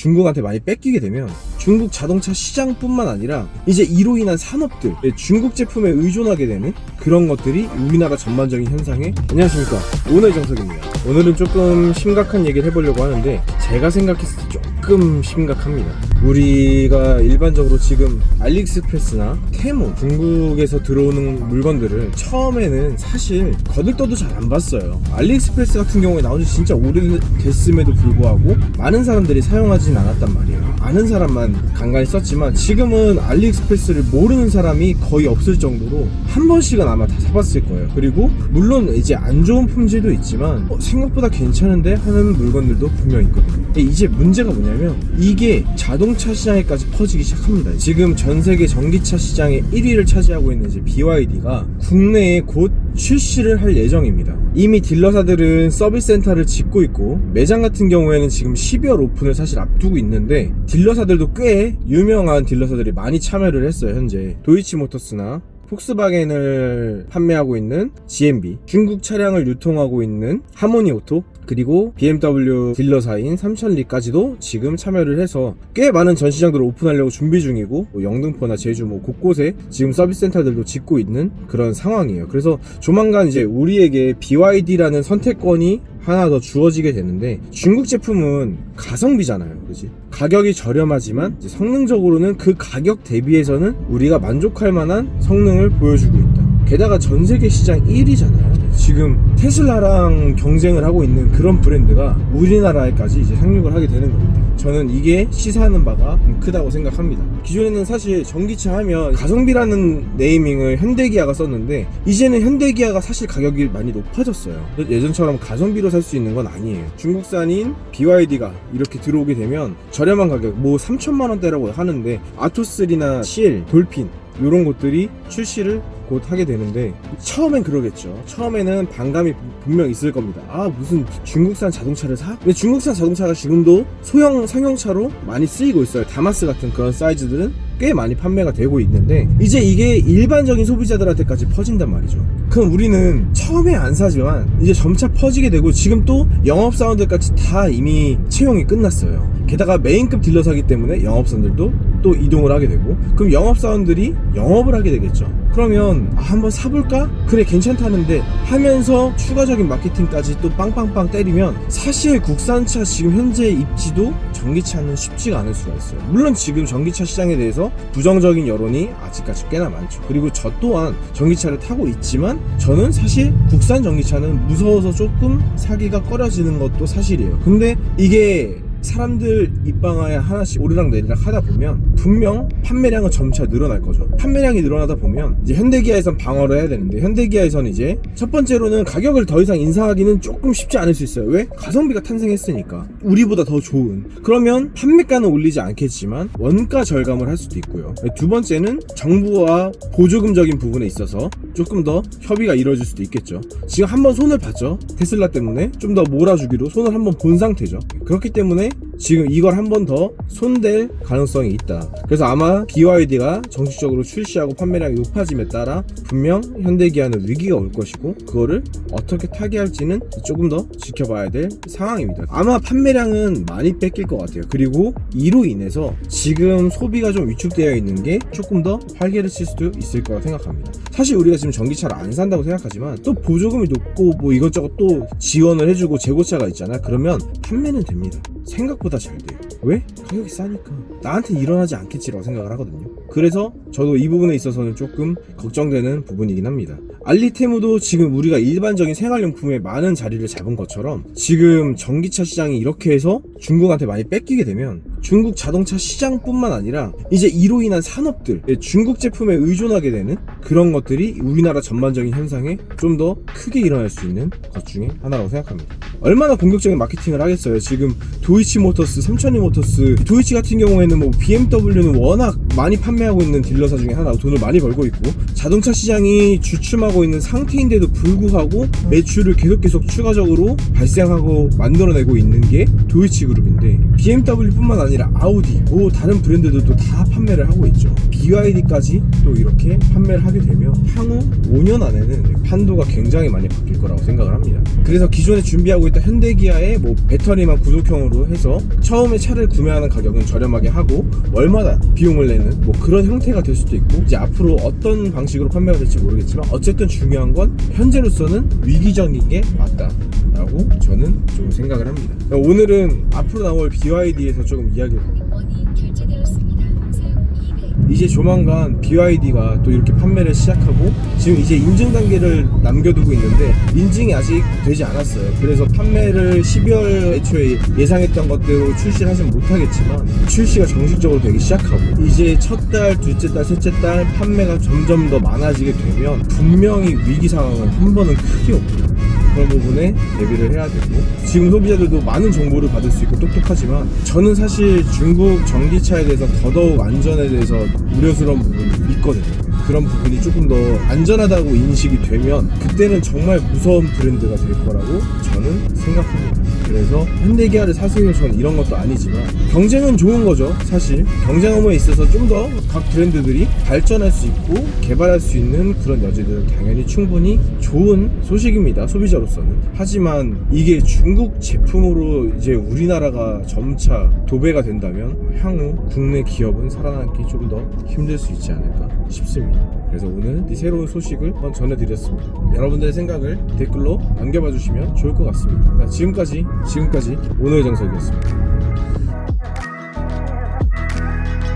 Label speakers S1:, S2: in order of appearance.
S1: 중국한테 많이 뺏기게 되면 중국 자동차 시장뿐만 아니라 이제 이로 인한 산업들, 중국 제품에 의존하게 되는 그런 것들이 우리나라 전반적인 현상에. 안녕하십니까, 오늘 정석입니다. 오늘은 조금 심각한 얘기를 해보려고 하는데 제가 생각했을 때 조금 심각합니다. 우리가 일반적으로 지금 알리익스프레스나 테무, 중국에서 들어오는 물건들을 처음에는 사실 거들떠도 잘 안 봤어요. 알리익스프레스 같은 경우에 나온 지 진짜 오래됐음에도 불구하고 많은 사람들이 사용하진 않았단 말이에요. 아는 사람만 간간히 썼지만 지금은 알리익스프레스를 모르는 사람이 거의 없을 정도로 한 번씩은 아마 다 사봤을 거예요. 그리고 물론 이제 안 좋은 품질도 있지만 생각보다 괜찮은데 하는 물건들도 분명히 있거든요. 이제 문제가 뭐냐면 이게 자동차 시장에까지 퍼지기 시작합니다. 지금 전 세계 전기차 시장의 1위를 차지하고 있는 이제 BYD가 국내에 곧 출시를 할 예정입니다. 이미 딜러사들은 서비스 센터를 짓고 있고 매장 같은 경우에는 지금 12월 오픈을 사실 앞두고 있는데 딜러사들도 꽤 유명한 딜러사들이 많이 참여를 했어요. 현재 도이치모터스나 폭스바겐을 판매하고 있는 GMB, 중국 차량을 유통하고 있는 하모니오토, 그리고 BMW 딜러사인 삼천리까지도 지금 참여를 해서 꽤 많은 전시장들을 오픈하려고 준비 중이고, 영등포나 제주 곳곳에 지금 서비스 센터들도 짓고 있는 그런 상황이에요. 그래서 조만간 이제 우리에게 BYD라는 선택권이 하나 더 주어지게 되는데, 중국 제품은 가성비잖아요, 그지? 가격이 저렴하지만 이제 성능적으로는 그 가격 대비해서는 우리가 만족할 만한 성능을 보여주고 있다. 게다가 전 세계 시장 1위잖아요. 지금 테슬라랑 경쟁을 하고 있는 그런 브랜드가 우리나라에까지 이제 상륙을 하게 되는 겁니다. 저는 이게 시사하는 바가 크다고 생각합니다. 기존에는 사실 전기차 하면 가성비라는 네이밍을 현대기아가 썼는데 이제는 현대기아가 사실 가격이 많이 높아졌어요. 예전처럼 가성비로 살 수 있는 건 아니에요. 중국산인 BYD가 이렇게 들어오게 되면 저렴한 가격, 뭐 3천만 원대라고 하는데 아토3나 CL, 돌핀 이런 것들이 출시를 곧 하게 되는데, 처음엔 그러겠죠. 처음에는 반감이 분명 있을 겁니다. 아, 무슨 중국산 자동차를 사? 근데 중국산 자동차가 지금도 소형 상용차로 많이 쓰이고 있어요. 다마스 같은 그런 사이즈들은 꽤 많이 판매가 되고 있는데 이제 이게 일반적인 소비자들한테까지 퍼진단 말이죠. 그럼 우리는 처음에 안 사지만 이제 점차 퍼지게 되고, 지금 또 영업사원들까지 다 이미 채용이 끝났어요. 게다가 메인급 딜러사기 때문에 영업사원들도 또 이동을 하게 되고, 그럼 영업사원들이 영업을 하게 되겠죠. 그러면 한번 사볼까? 그래, 괜찮다는데 하면서 추가적인 마케팅까지 또 빵빵빵 때리면 사실 국산차 지금 현재 입지도 전기차는 쉽지가 않을 수가 있어요. 물론 지금 전기차 시장에 대해서 부정적인 여론이 아직까지 꽤나 많죠. 그리고 저 또한 전기차를 타고 있지만 저는 사실 국산 전기차는 무서워서 조금 사기가 꺼려지는 것도 사실이에요. 근데 이게 사람들 입방아에 하나씩 오르락내리락 하다 보면 분명 판매량은 점차 늘어날 거죠. 판매량이 늘어나다 보면 이제 현대기아에선 방어를 해야 되는데, 현대기아에선 이제 첫 번째로는 가격을 더 이상 인상하기는 조금 쉽지 않을 수 있어요. 왜? 가성비가 탄생했으니까, 우리보다 더 좋은. 그러면 판매가는 올리지 않겠지만 원가 절감을 할 수도 있고요. 두 번째는 정부와 보조금적인 부분에 있어서 조금 더 협의가 이루어질 수도 있겠죠. 지금 한번 손을 봤죠. 테슬라 때문에 좀 더 몰아주기로 손을 한번 본 상태죠. 그렇기 때문에 지금 이걸 한 번 더 손댈 가능성이 있다. 그래서 아마 BYD가 정식적으로 출시하고 판매량이 높아짐에 따라 분명 현대기아는 위기가 올 것이고, 그거를 어떻게 타개할지는 조금 더 지켜봐야 될 상황입니다. 아마 판매량은 많이 뺏길 것 같아요. 그리고 이로 인해서 지금 소비가 좀 위축되어 있는 게 조금 더 활개를 칠 수도 있을 거라 생각합니다. 사실 우리가 지금 전기차를 안 산다고 생각하지만 또 보조금이 높고 뭐 이것저것 또 지원을 해주고 재고차가 있잖아. 그러면 판매는 됩니다. 생각보다 잘 돼요. 왜? 가격이 싸니까. 나한테는 일어나지 않겠지라고 생각을 하거든요. 그래서 저도 이 부분에 있어서는 조금 걱정되는 부분이긴 합니다. 알리테무도 지금 우리가 일반적인 생활용품에 많은 자리를 잡은 것처럼 지금 전기차 시장이 이렇게 해서 중국한테 많이 뺏기게 되면 중국 자동차 시장뿐만 아니라 이제 이로 인한 산업들, 중국 제품에 의존하게 되는 그런 것들이 우리나라 전반적인 현상에 좀 더 크게 일어날 수 있는 것 중에 하나라고 생각합니다. 얼마나 공격적인 마케팅을 하겠어요. 지금 도이치모터스, 삼천리모터스, 도이치 같은 경우에는 뭐 BMW는 워낙 많이 판매하고 있는 딜러사 중에 하나로 돈을 많이 벌고 있고, 자동차 시장이 주춤하고 있는 상태인데도 불구하고 매출을 계속 추가적으로 발생하고 만들어내고 있는 게 도이치 그룹인데, BMW뿐만 아니라 아니라 아우디, 뭐 다른 브랜드들도 다 판매를 하고 있죠. BYD까지 또 이렇게 판매를 하게 되면 향후 5년 안에는 판도가 굉장히 많이 바뀔 거라고 생각을 합니다. 그래서 기존에 준비하고 있던 현대기아의 뭐 배터리만 구독형으로 해서 처음에 차를 구매하는 가격은 저렴하게 하고 월마다 비용을 내는 뭐 그런 형태가 될 수도 있고, 이제 앞으로 어떤 방식으로 판매가 될지 모르겠지만 어쨌든 중요한 건 현재로서는 위기적인 게 맞다라고 저는 좀 생각을 합니다. 오늘은 앞으로 나올 BYD에서 조금 이야기를 이제 조만간 BYD가 또 이렇게 판매를 시작하고 지금 이제 인증 단계를 남겨두고 있는데 인증이 아직 되지 않았어요. 그래서 판매를 12월 애초에 예상했던 것대로 출시를 하진 못하겠지만 출시가 정식적으로 되기 시작하고 이제 첫 달, 둘째 달, 셋째 달 판매가 점점 더 많아지게 되면 분명히 위기 상황은 한 번은 크게 옵니다. 그런 부분에 대비를 해야 되고, 지금 소비자들도 많은 정보를 받을 수 있고 똑똑하지만 저는 사실 중국 전기차에 대해서 더더욱 안전에 대해서 우려스러운 부분이 있거든요. 그런 부분이 조금 더 안전하다고 인식이 되면 그때는 정말 무서운 브랜드가 될 거라고 저는 생각합니다. 그래서 현대기아를 사세요, 저는 이런 것도 아니지만 경쟁은 좋은 거죠. 사실 경쟁업에 있어서 좀 더 각 브랜드들이 발전할 수 있고 개발할 수 있는 그런 여지들은 당연히 충분히 좋은 소식입니다, 소비자로서는. 하지만 이게 중국 제품으로 이제 우리나라가 점차 도배가 된다면 향후 국내 기업은 살아남기 좀 더 힘들 수 있지 않을까 싶습니다. 그래서 오늘 이 새로운 소식을 한번 전해드렸습니다. 여러분들의 생각을 댓글로 남겨봐 주시면 좋을 것 같습니다. 지금까지 오늘의 정석이었습니다.